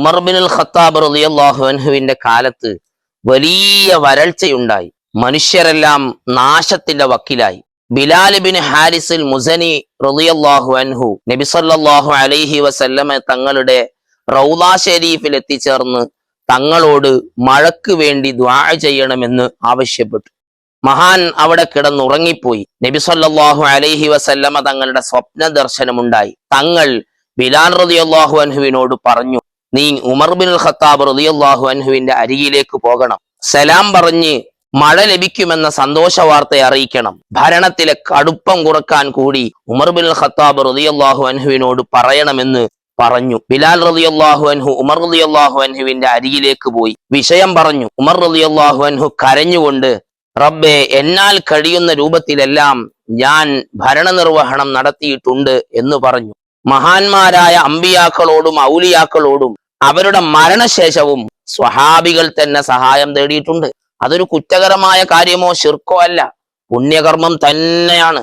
Umar ബിനുൽ Khattab റളിയല്ലാഹു അൻഹുവിന്റെ കാലത്ത് വലിയ വരൾച്ചയുണ്ടായി. മനുഷ്യരെല്ലാം നാശത്തിന്റെ വക്കിലായി. ബിലാൽ ബിൻ ഹാരിസുൽ മുസനി റളിയല്ലാഹു അൻഹു നബി സല്ലല്ലാഹു അലൈഹി വസല്ലമ തങ്ങളുടെ റൗളാ ഷരീഫിൽ എത്തിച്ചേർന്ന് തങ്ങളോട് മഴയ്ക്ക് വേണ്ടി ദുആ ചെയ്യണമെന്ന് ആവശ്യപ്പെട്ടു. മഹാൻ അവിടെ കിടന്നുറങ്ങിപ്പോയി. നബി സല്ലല്ലാഹു അലൈഹി വസല്ലമ തങ്ങളുടെ സ്വപ്ന ദർശനമുണ്ടായി. തങ്ങൾ ബിലാൽ റളിയല്ലാഹു അൻഹുവിനോട് പറഞ്ഞു, നീ ഉമർ ബിനുൽ ഖത്താബ് റളിയല്ലാഹു അൻഹുവിന്റെ അരികിലേക്ക് പോകണം. സലാം പറഞ്ഞ് മഴ ലഭിക്കുമെന്ന സന്തോഷ വാർത്തയെ അറിയിക്കണം. ഭരണത്തിലെ കടുപ്പം കുറക്കാൻ കൂടി ഉമർ ബിനുൽ ഖത്താബ് റളിയല്ലാഹു അൻഹുവിനോട് പറയണമെന്ന് പറഞ്ഞു. ബിലാൽ റളിയല്ലാഹു അൻഹു ഉമർ റളിയല്ലാഹു അൻഹുവിന്റെ അരികിലേക്ക് പോയി വിഷയം പറഞ്ഞു. ഉമർ റളിയല്ലാഹു അൻഹു കരഞ്ഞുകൊണ്ട്, റബ്ബേ, എന്നാൽ കഴിയുന്ന രൂപത്തിലെല്ലാം ഞാൻ ഭരണനിർവഹണം നടത്തിയിട്ടുണ്ട് എന്ന് പറഞ്ഞു. മഹാന്മാരായ അമ്പിയാക്കളോടും ഔലിയാക്കളോടും അവരുടെ മരണശേഷവും സ്വഹാബികൾ തന്നെ സഹായം തേടിയിട്ടുണ്ട്. അതൊരു കുറ്റകരമായ കാര്യമോ ശിർക്കോ അല്ല, പുണ്യകർമ്മം തന്നെയാണ്.